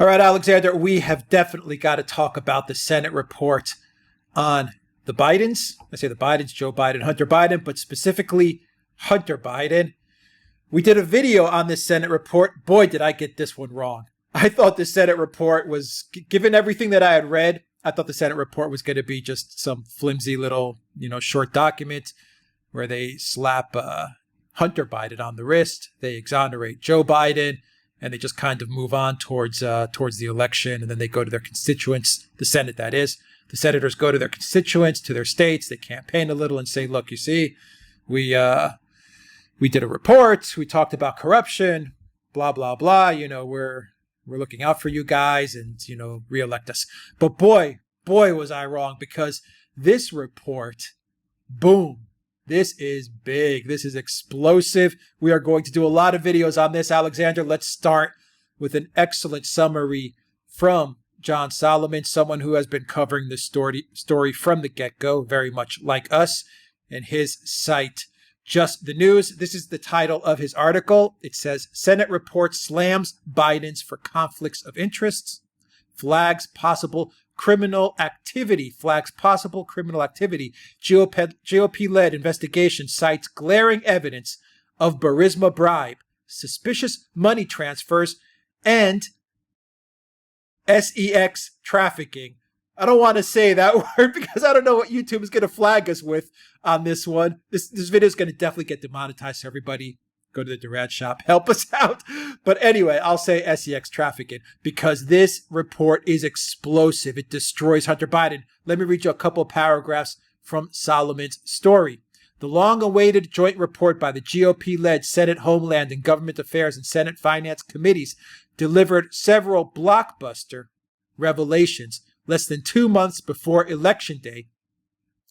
All right, Alexander, we have definitely got to talk about the Senate report on the Bidens. I say the Bidens, Joe Biden, Hunter Biden, but specifically Hunter Biden. We did a video on this Senate report. Boy, did I get this one wrong. I thought the Senate report was, given everything that I had read, I thought the Senate report was going to be just some flimsy little, short document where they slap Hunter Biden on the wrist, they exonerate Joe Biden, and they just kind of move on towards the election, and then they go to their constituents, the Senate that is. The senators go to their constituents, to their states, they campaign a little and say, look, you see, we did a report, we talked about corruption, blah, blah, blah, we're looking out for you guys and, reelect us. But boy, was I wrong, because this report, boom, this is big. This is explosive. We are going to do a lot of videos on this, Alexander. Let's start with an excellent summary from John Solomon, someone who has been covering this story from the get-go, very much like us, and his site, Just the News. This is the title of his article. It says, Senate report slams Biden's for conflicts of interests, flags possible criminal activity. GOP-led investigation cites glaring evidence of Burisma bribe, suspicious money transfers, and sex trafficking. I don't want to say that word because I don't know what YouTube is going to flag us with on this one. This video is going to definitely get demonetized, so everybody go to the Duran shop, help us out. But anyway, I'll say sex trafficking because this report is explosive. It destroys Hunter Biden. Let me read you a couple of paragraphs from Solomon's story. The long-awaited joint report by the GOP-led Senate Homeland and Government Affairs and Senate Finance Committees delivered several blockbuster revelations less than 2 months before Election Day,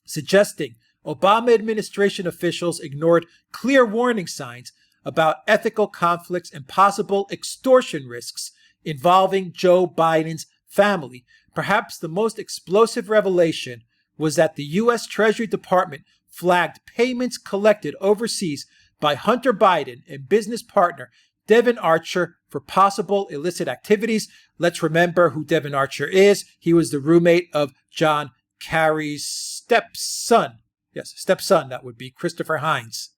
suggesting Obama administration officials ignored clear warning signs about ethical conflicts and possible extortion risks involving Joe Biden's family. Perhaps the most explosive revelation was that the U.S. Treasury Department flagged payments collected overseas by Hunter Biden and business partner Devon Archer for possible illicit activities. Let's remember who Devon Archer is. He was the roommate of John Kerry's stepson. Yes, stepson, that would be Christopher Hines.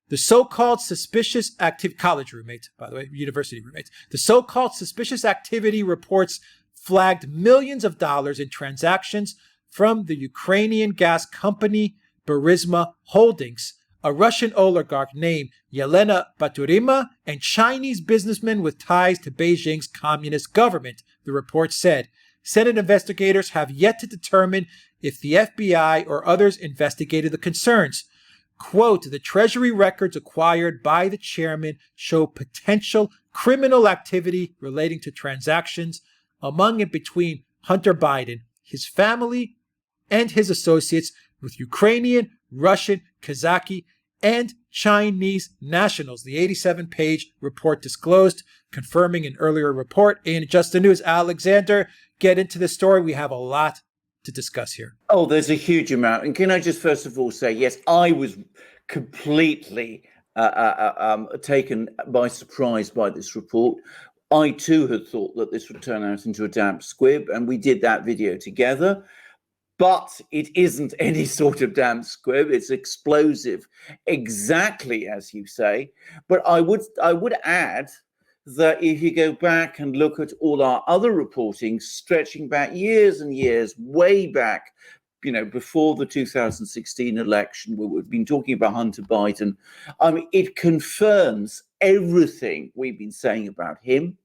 The so-called suspicious activity, college roommate, by the way, university roommate. The so-called suspicious activity reports flagged millions of dollars in transactions from the Ukrainian gas company Burisma Holdings, a Russian oligarch named Yelena Baturina, and Chinese businessmen with ties to Beijing's communist government, the report said. Senate investigators have yet to determine if the FBI or others investigated the concerns. Quote, the Treasury records acquired by the chairman show potential criminal activity relating to transactions among and between Hunter Biden, his family, and his associates with Ukrainian, Russian, Kazakh, and Chinese nationals. The 87-page report disclosed, confirming an earlier report in Just the News. Alexander, get into the story. We have a lot to discuss here. Oh, there's a huge amount. And can I just first of all say, yes, I was completely taken by surprise by this report. I too had thought that this would turn out into a damp squib, and we did that video together. But it isn't any sort of damp squib. It's explosive, exactly as you say. But I would add that if you go back and look at all our other reporting, stretching back years and years, way back, before the 2016 election, where we've been talking about Hunter Biden, it confirms everything we've been saying about him.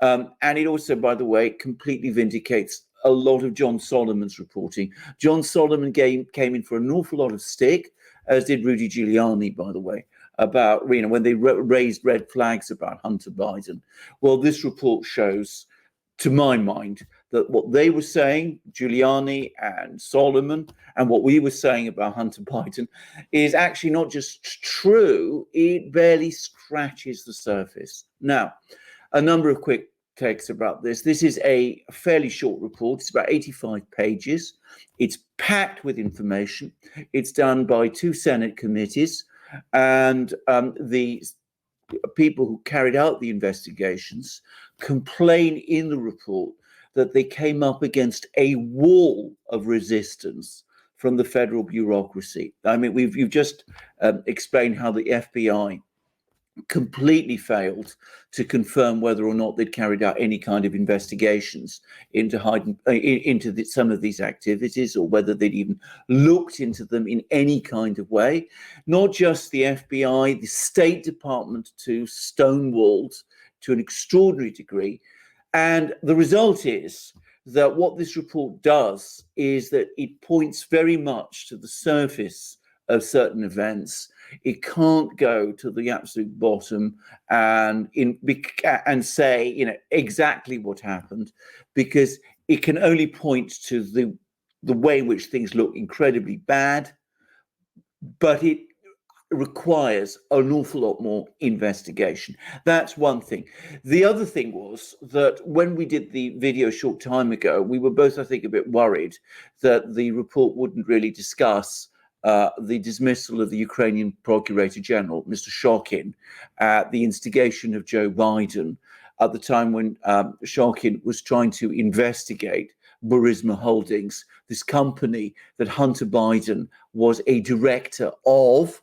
And it also, by the way, completely vindicates a lot of John Solomon's reporting. John Solomon came in for an awful lot of stick, as did Rudy Giuliani, by the way, about when they raised red flags about Hunter Biden. Well, this report shows, to my mind, that what they were saying, Giuliani and Solomon, and what we were saying about Hunter Biden is actually not just true, it barely scratches the surface. Now, a number of quick takes about this. This is a fairly short report. It's about 85 pages. It's packed with information. It's done by 2 Senate committees. And the people who carried out the investigations complain in the report that they came up against a wall of resistance from the federal bureaucracy. I mean, you've just explained how the FBI completely failed to confirm whether or not they'd carried out any kind of investigations into some of these activities, or whether they'd even looked into them in any kind of way. Not just the FBI, the State Department too stonewalled to an extraordinary degree. And the result is that what this report does is that it points very much to the surface of certain events. It can't go to the absolute bottom and say, exactly what happened, because it can only point to the way in which things look incredibly bad, but it requires an awful lot more investigation. That's one thing. The other thing was that when we did the video a short time ago, we were both, I think, a bit worried that the report wouldn't really discuss the dismissal of the Ukrainian Procurator General, Mr. Shokin, at the instigation of Joe Biden at the time when Shokin was trying to investigate Burisma Holdings, this company that Hunter Biden was a director of,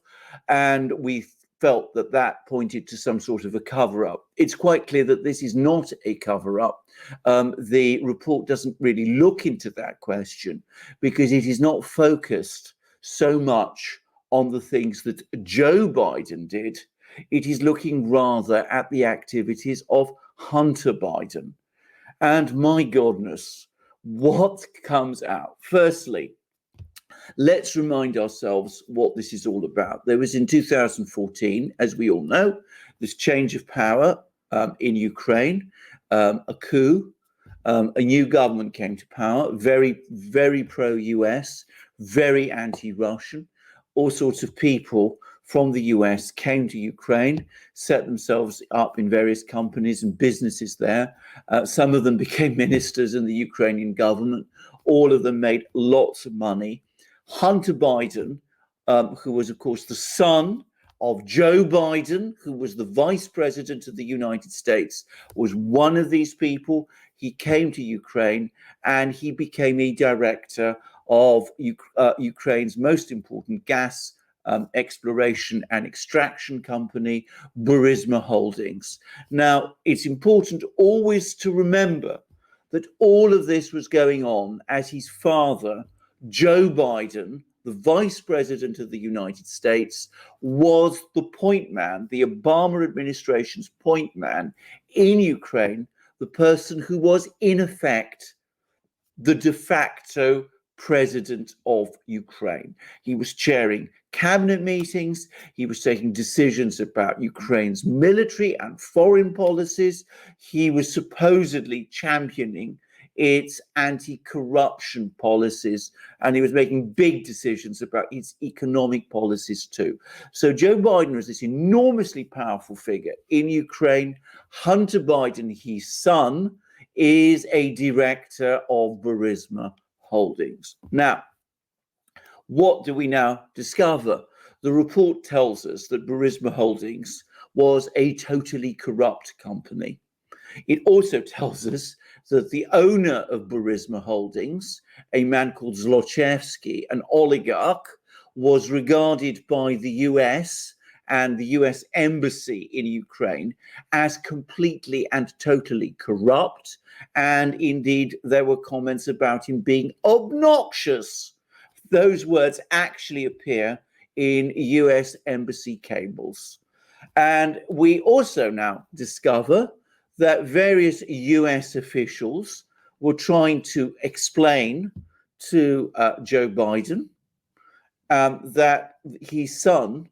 and we felt that that pointed to some sort of a cover-up. It's quite clear that this is not a cover-up. The report doesn't really look into that question because it is not focused so much on the things that Joe Biden did. It is looking rather at the activities of Hunter Biden. And my goodness, what comes out? Firstly, let's remind ourselves what this is all about. There was in 2014, as we all know, this change of power in Ukraine, a coup, a new government came to power, very, very pro-US, very anti-Russian. All sorts of people from the US came to Ukraine, set themselves up in various companies and businesses there. Some of them became ministers in the Ukrainian government. All of them made lots of money. Hunter Biden, who was, of course, the son of Joe Biden, who was the vice president of the United States, was one of these people. He came to Ukraine and he became a director of Ukraine's most important gas exploration and extraction company, Burisma Holdings. Now, it's important always to remember that all of this was going on as his father, Joe Biden, the vice president of the United States, was the point man, the Obama administration's point man in Ukraine, the person who was in effect the de facto president of Ukraine. He was chairing cabinet meetings. He was taking decisions about Ukraine's military and foreign policies. He was supposedly championing its anti-corruption policies, and he was making big decisions about its economic policies too. So Joe Biden was this enormously powerful figure in Ukraine. Hunter Biden, his son, is a director of Burisma Holdings. Now, what do we now discover? The report tells us that Burisma Holdings was a totally corrupt company. It also tells us that the owner of Burisma Holdings, a man called Zlochevsky, an oligarch, was regarded by the US and the US embassy in Ukraine as completely and totally corrupt. And indeed, there were comments about him being obnoxious. Those words actually appear in US embassy cables. And we also now discover that various US officials were trying to explain to Joe Biden that his son,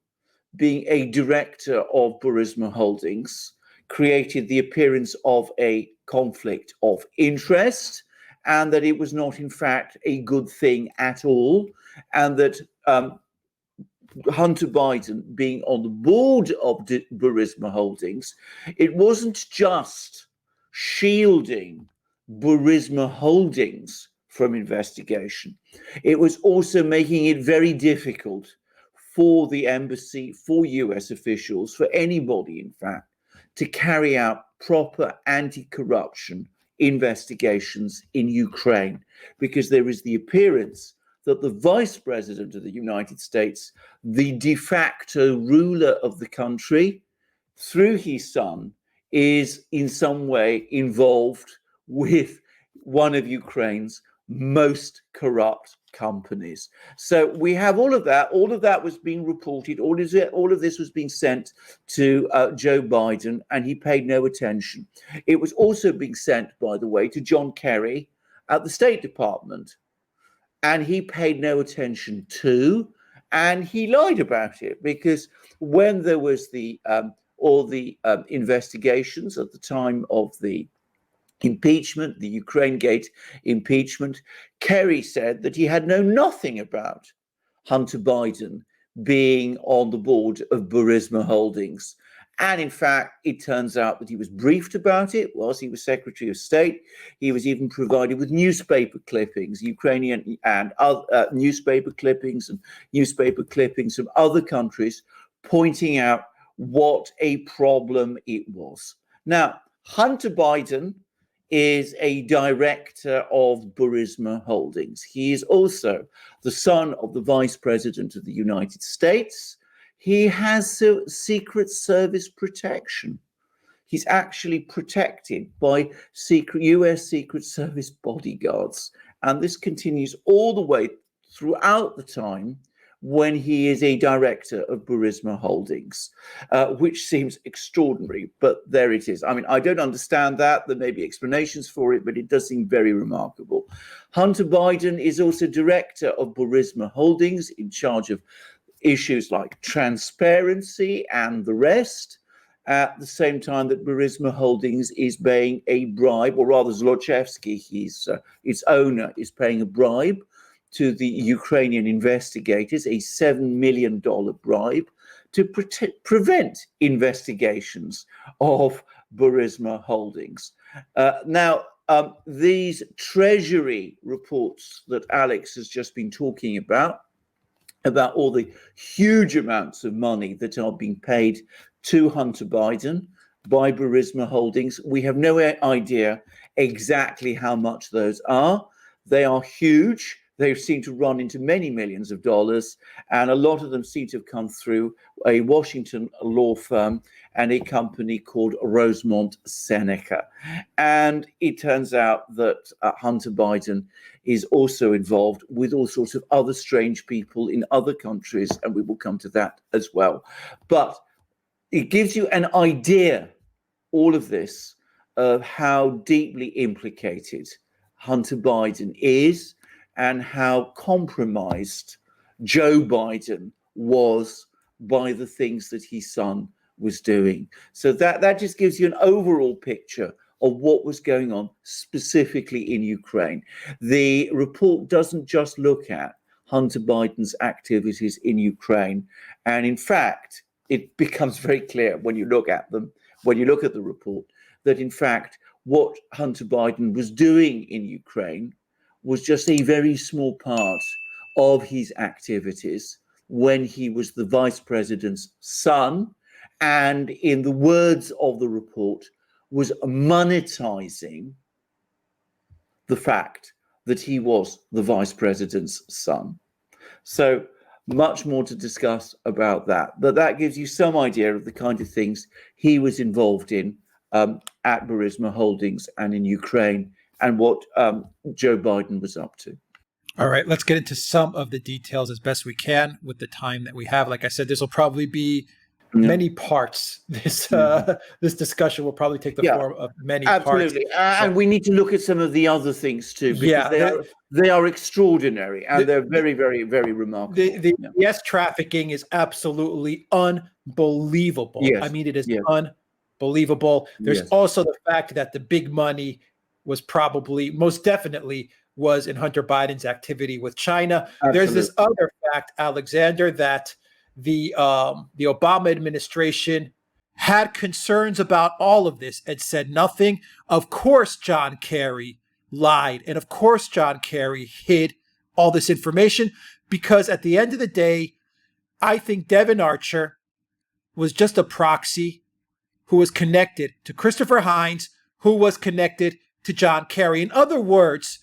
being a director of Burisma Holdings, created the appearance of a conflict of interest, and that it was not, in fact, a good thing at all, and that Hunter Biden being on the board of Burisma Holdings, it wasn't just shielding Burisma Holdings from investigation. It was also making it very difficult for the embassy, for US officials, for anybody, in fact, to carry out proper anti-corruption investigations in Ukraine, because there is the appearance that the Vice President of the United States, the de facto ruler of the country, through his son, is in some way involved with one of Ukraine's most corrupt companies. So we have all of that. All of that was being reported. All of this was being sent to Joe Biden, and he paid no attention. It was also being sent, by the way, to John Kerry at the State Department, and he paid no attention to, and he lied about it, because when there was all the investigations at the time of the impeachment, the Ukraine Gate impeachment, Kerry said that he had known nothing about Hunter Biden being on the board of Burisma Holdings. And in fact, it turns out that he was briefed about it whilst he was Secretary of State. He was even provided with newspaper clippings, Ukrainian and other newspaper clippings from other countries, pointing out what a problem it was. Now, Hunter Biden is a director of Burisma Holdings. He is also the son of the Vice President of the United States. He has Secret Service protection. He's actually protected by US Secret Service bodyguards. And this continues all the way throughout the time when he is a director of Burisma Holdings, which seems extraordinary, but there it is. I mean, I don't understand that. There may be explanations for it, but it does seem very remarkable. Hunter Biden is also director of Burisma Holdings, in charge of issues like transparency and the rest, at the same time that Burisma Holdings is paying a bribe, or rather Zlochevsky, its owner, is paying a bribe to the Ukrainian investigators, a $7 million bribe, to prevent investigations of Burisma Holdings. Now, these Treasury reports that Alex has just been talking about all the huge amounts of money that are being paid to Hunter Biden by Burisma Holdings, we have no idea exactly how much those are. They are huge. They seem to run into many millions of dollars, and a lot of them seem to have come through a Washington law firm and a company called Rosemont Seneca. And it turns out that Hunter Biden is also involved with all sorts of other strange people in other countries, and we will come to that as well. But it gives you an idea, all of this, of how deeply implicated Hunter Biden is, and how compromised Joe Biden was by the things that his son was doing. So that just gives you an overall picture of what was going on specifically in Ukraine. The report doesn't just look at Hunter Biden's activities in Ukraine. And in fact, it becomes very clear when you look at them, when you look at the report, that in fact, what Hunter Biden was doing in Ukraine was just a very small part of his activities when he was the vice president's son, and in the words of the report, was monetizing the fact that he was the vice president's son. So much more to discuss about that, but that gives you some idea of the kind of things he was involved in at Burisma Holdings and in Ukraine, and what Joe Biden was up to. All right, let's get into some of the details as best we can with the time that we have. Like I said, this will probably be many parts. This discussion will probably take the form of many parts. Absolutely. And we need to look at some of the other things too, because they are extraordinary, and they're very, very, very remarkable. The yes trafficking is absolutely unbelievable. Yes. I mean, it is unbelievable. There's also the fact that the big money was probably, most definitely, was in Hunter Biden's activity with China. Absolutely. There's this other fact, Alexander, that the Obama administration had concerns about all of this and said nothing. Of course, John Kerry lied. And of course, John Kerry hid all this information, because at the end of the day, I think Devon Archer was just a proxy who was connected to Christopher Hines, who was connected to John Kerry. In other words,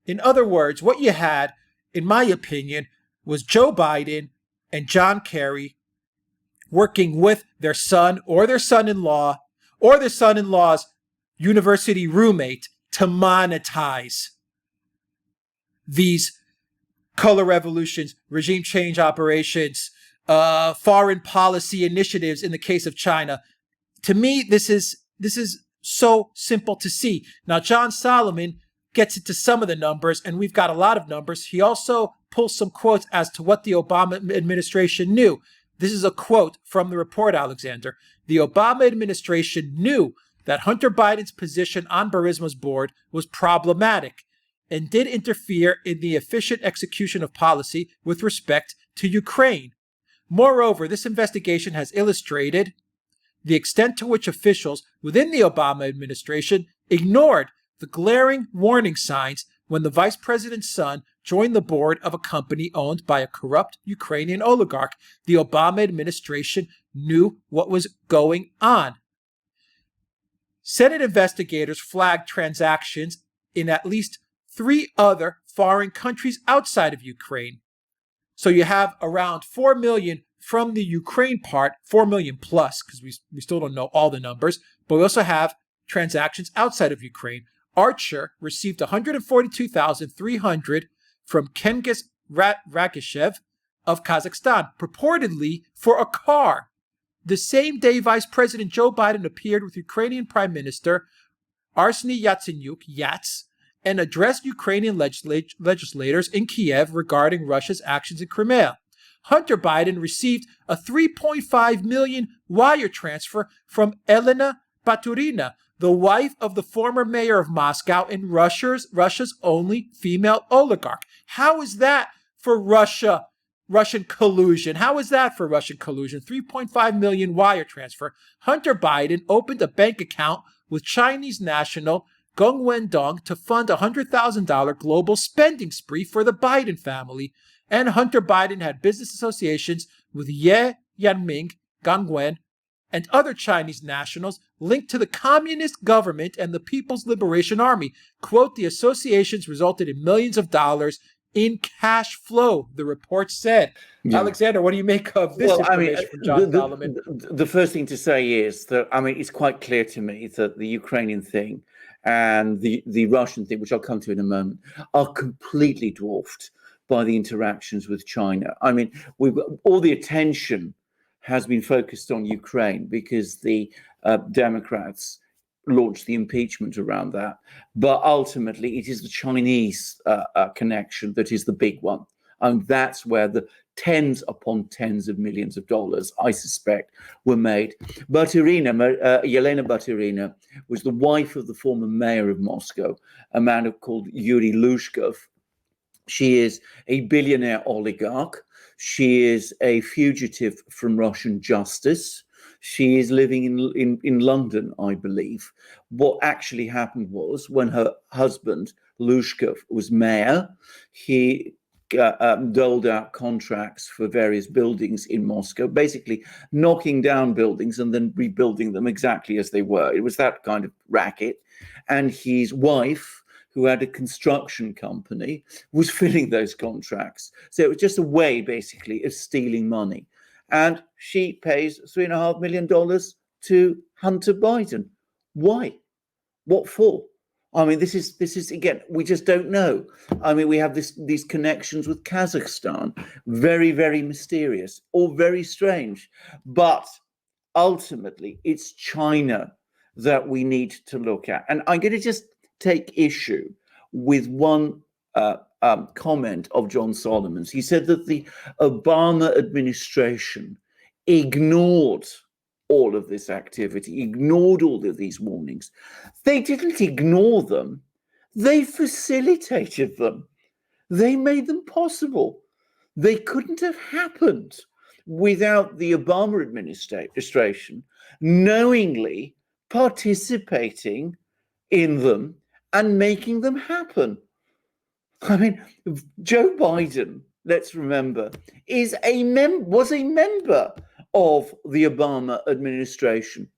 what you had, in my opinion, was Joe Biden and John Kerry working with their son or their son-in-law or their son-in-law's university roommate to monetize these color revolutions, regime change operations, foreign policy initiatives in the case of China. To me, this is so simple to see. Now, John Solomon gets into some of the numbers, and we've got a lot of numbers. He also pulls some quotes as to what the Obama administration knew. This is a quote from the report, Alexander. The Obama administration knew that Hunter Biden's position on Burisma's board was problematic and did interfere in the efficient execution of policy with respect to Ukraine. Moreover, this investigation has illustrated the extent to which officials within the Obama administration ignored the glaring warning signs when the vice president's son joined the board of a company owned by a corrupt Ukrainian oligarch. The Obama administration knew what was going on. Senate investigators flagged transactions in at least 3 other foreign countries outside of Ukraine. So you have around 4 million from the Ukraine part, 4 million plus, because we still don't know all the numbers, but we also have transactions outside of Ukraine. Archer received $142,300 from Kengiz Ragishev of Kazakhstan, purportedly for a car. The same day, Vice President Joe Biden appeared with Ukrainian Prime Minister Arseniy Yatsenyuk and addressed Ukrainian legislators in Kiev regarding Russia's actions in Crimea. Hunter Biden received a $3.5 million wire transfer from Yelena Baturina, the wife of the former mayor of Moscow and Russia's only female oligarch. How is that for Russian collusion? How is that for Russian collusion? 3.5 million wire transfer. Hunter Biden opened a bank account with Chinese national Gong Wendong to fund a $100,000 global spending spree for the Biden family. And Hunter Biden had business associations with Ye Yanming, Gangwen, and other Chinese nationals linked to the communist government and the People's Liberation Army. Quote, the associations resulted in millions of dollars in cash flow, the report said. Yeah. Alexander, what do you make of this information from John Solomon? The first thing to say is that, it's quite clear to me that the Ukrainian thing and the Russian thing, which I'll come to in a moment, are completely dwarfed by the interactions with China. All the attention has been focused on Ukraine because the Democrats launched the impeachment around that. But ultimately, it is the Chinese connection that is the big one. And that's where the tens upon tens of millions of dollars, I suspect, were made. Yelena Baturina was the wife of the former mayor of Moscow, a man called Yuri Lushkov. She is a billionaire oligarch. She is a fugitive from Russian justice. She is living in London, I believe. What actually happened was when her husband, Lushkov, was mayor, he doled out contracts for various buildings in Moscow, basically knocking down buildings and then rebuilding them exactly as they were. It was that kind of racket. And his wife, who had a construction company, was filling those contracts. So it was just a way, basically, of stealing money. And she pays $3.5 million to Hunter Biden. Why? What for? This is again, we just don't know. We have these connections with Kazakhstan, very, very mysterious or very strange. But ultimately, it's China that we need to look at. And I'm going to just take issue with one comment of John Solomon's. He said that the Obama administration ignored all of this activity, ignored all of these warnings. They didn't ignore them. They facilitated them. They made them possible. They couldn't have happened without the Obama administration knowingly participating in them and making them happen. Joe Biden let's remember, was a member of the Obama administration,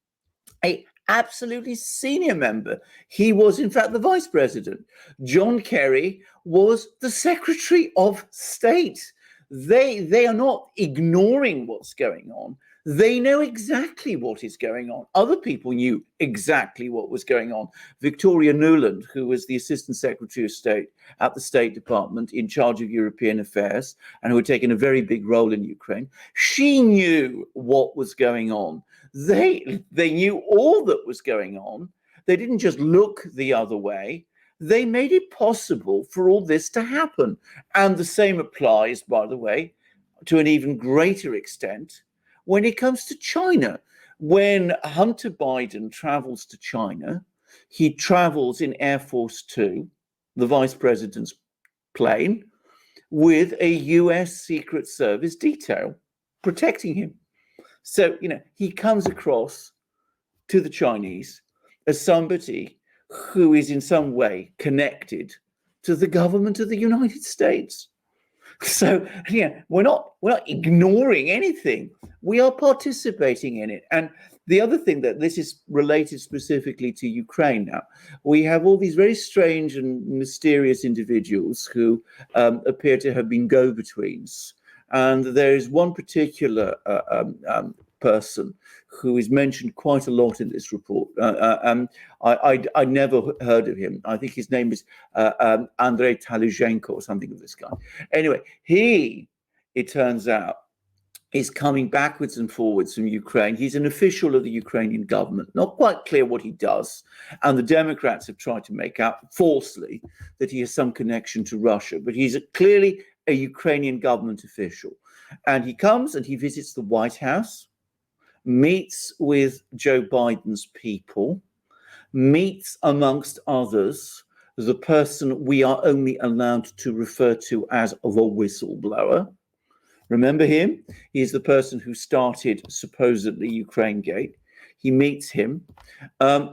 a absolutely senior member. He was, in fact, the vice president. John Kerry was the Secretary of State. They are not ignoring what's going on. They know exactly what is going on. Other people knew exactly what was going on. Victoria Nuland, who was the Assistant Secretary of State at the State Department in charge of European affairs and who had taken a very big role in Ukraine, she knew what was going on. They knew all that was going on. They didn't just look the other way. They made it possible for all this to happen. And the same applies, by the way, to an even greater extent when it comes to China. When Hunter Biden travels to China, he travels in Air Force Two, the vice president's plane, with a US Secret Service detail protecting him. So, he comes across to the Chinese as somebody who is in some way connected to the government of the United States. So, we're not ignoring anything. We are participating in it. And the other thing that this is related specifically to Ukraine now, we have all these very strange and mysterious individuals who appear to have been go-betweens. And there is one particular person who is mentioned quite a lot in this report. I never heard of him. I think his name is Andrei Talushenko or something of this kind. Anyway, he, it turns out, is coming backwards and forwards from Ukraine. He's an official of the Ukrainian government. Not quite clear what he does. And the Democrats have tried to make out falsely that he has some connection to Russia. But he's clearly a Ukrainian government official. And he comes and he visits the White House, meets with Joe Biden's people, meets, amongst others, the person we are only allowed to refer to as the whistleblower. Remember him? He's the person who started supposedly Ukraine Gate. He meets him.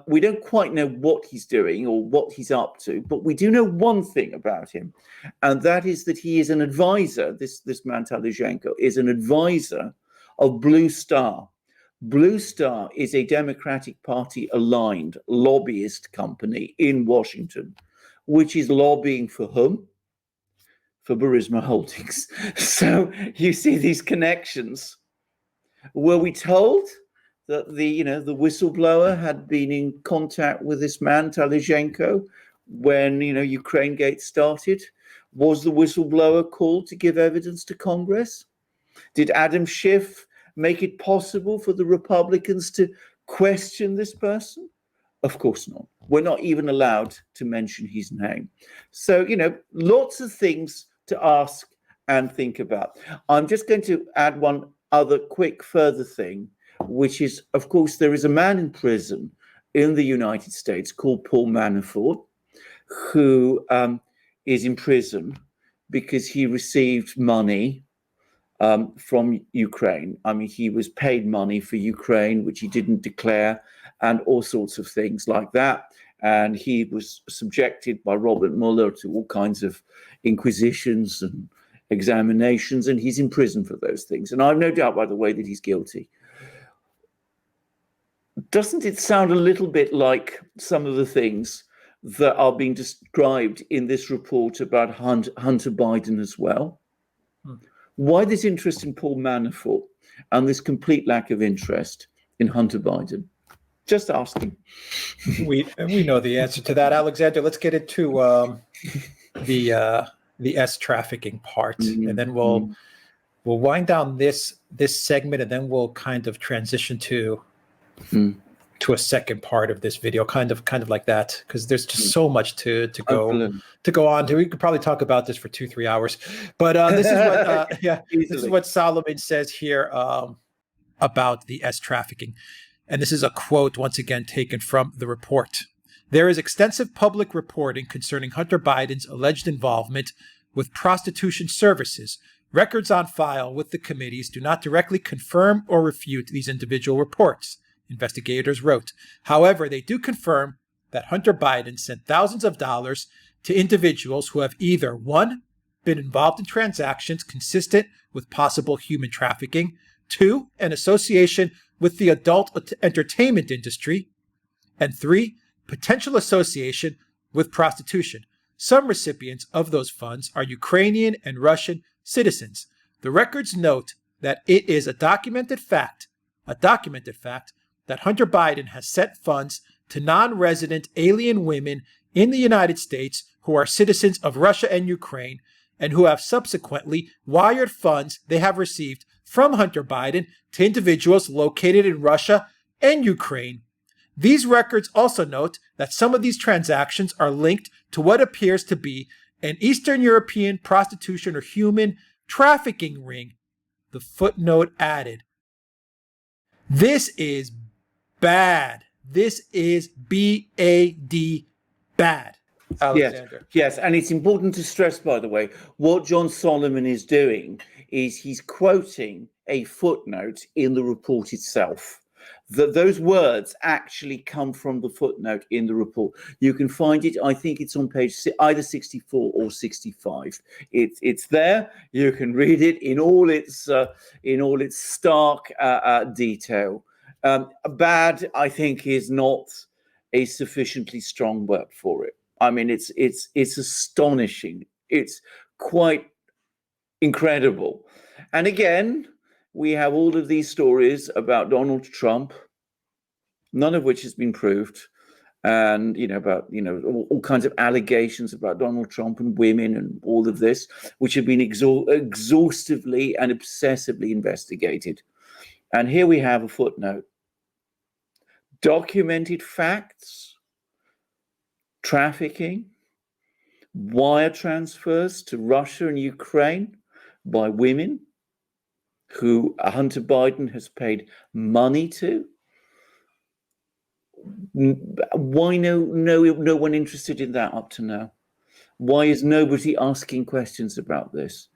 We don't quite know what he's doing or what he's up to, but we do know one thing about him, and that is that he is an advisor. This man Talushenko is an advisor of Blue Star. Blue Star is a Democratic Party aligned lobbyist company in Washington, which is lobbying for whom? For Burisma Holdings. So you see these connections. Were we told that the whistleblower had been in contact with this man Talushenko when Ukraine Gate started? Was the whistleblower called to give evidence to Congress? Did Adam Schiff make it possible for the Republicans to question this person? Of course not. We're not even allowed to mention his name. So, lots of things to ask and think about. I'm just going to add one other quick further thing, which is, of course, there is a man in prison in the United States called Paul Manafort, who is in prison because he received money from Ukraine. I mean, he was paid money for Ukraine, which he didn't declare, and all sorts of things like that. And he was subjected by Robert Mueller to all kinds of inquisitions and examinations, and he's in prison for those things. And I have no doubt, by the way, that he's guilty. Doesn't it sound a little bit like some of the things that are being described in this report about Hunter Biden as well? Why this interest in Paul Manafort and this complete lack of interest in Hunter Biden? Just asking. We know the answer to that, Alexander. Let's get into the S trafficking part, and then we'll wind down this segment, and then we'll kind of transition to a second part of this video, kind of like that, because there's just so much to go on to. We could probably talk about this for 2-3 hours, but this is what this is what Solomon says here about the S trafficking. And this is a quote, once again, taken from the report. There is extensive public reporting concerning Hunter Biden's alleged involvement with prostitution services. Records on file with the committees do not directly confirm or refute these individual reports, investigators wrote. However, they do confirm that Hunter Biden sent thousands of dollars to individuals who have either, 1, been involved in transactions consistent with possible human trafficking. 2, an association with the adult entertainment industry. And 3, potential association with prostitution. Some recipients of those funds are Ukrainian and Russian citizens. The records note that it is a documented fact that Hunter Biden has sent funds to non-resident alien women in the United States who are citizens of Russia and Ukraine, and who have subsequently wired funds they have received from Hunter Biden to individuals located in Russia and Ukraine. These records also note that some of these transactions are linked to what appears to be an Eastern European prostitution or human trafficking ring. The footnote added, "This is bad. This is BAD bad." Alexander. Yes, and it's important to stress, by the way, what John Solomon is doing is he's quoting a footnote in the report itself. Those words actually come from the footnote in the report. You can find it, I think it's on page either 64 or 65. It's there. You can read it in all its stark detail. Bad, I think, is not a sufficiently strong word for it. I mean, it's astonishing. It's quite incredible. And again, we have all of these stories about Donald Trump, none of which has been proved, and all kinds of allegations about Donald Trump and women and all of this, which have been exhaustively and obsessively investigated. And here we have a footnote. Documented facts, trafficking, wire transfers to Russia and Ukraine by women who Hunter Biden has paid money to. Why no one interested in that up to now? Why is nobody asking questions about this?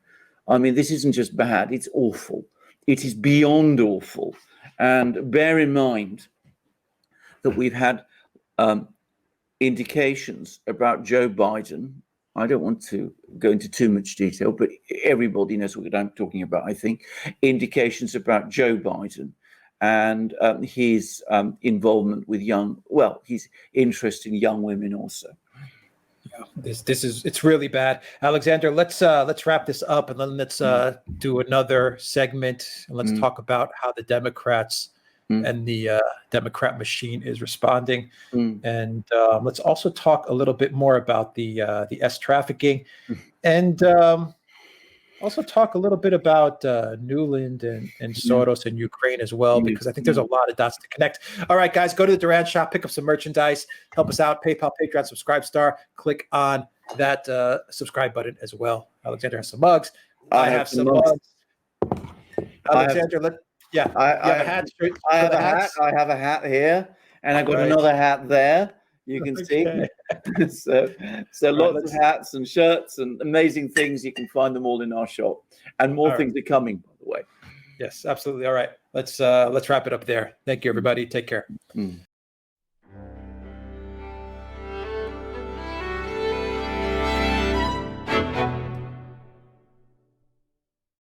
I mean, this isn't just bad, it's awful. It is beyond awful. And bear in mind that we've had indications about Joe Biden. I don't want to go into too much detail, but everybody knows what I'm talking about, I think. Indications about Joe Biden and his involvement with his interest in young women also. Yeah, it's really bad. Alexander, let's wrap this up, and then let's do another segment, and let's talk about how the Democrats and the Democrat machine is responding. And let's also talk a little bit more about the S trafficking, and also talk a little bit about Newland and Soros and Ukraine as well, because I think there's a lot of dots to connect. All right, guys, go to the Duran shop, pick up some merchandise, help us out, PayPal, Patreon, Subscribe Star. Click on that subscribe button as well. Alexander has some mugs. I have some mugs. Alexander, I have a hat here, and I've got another hat there. You can see. So lots of hats and shirts and amazing things. You can find them all in our shop, and more things are coming, by the way. Yes, absolutely. All right, let's wrap it up there. Thank you, everybody. Take care.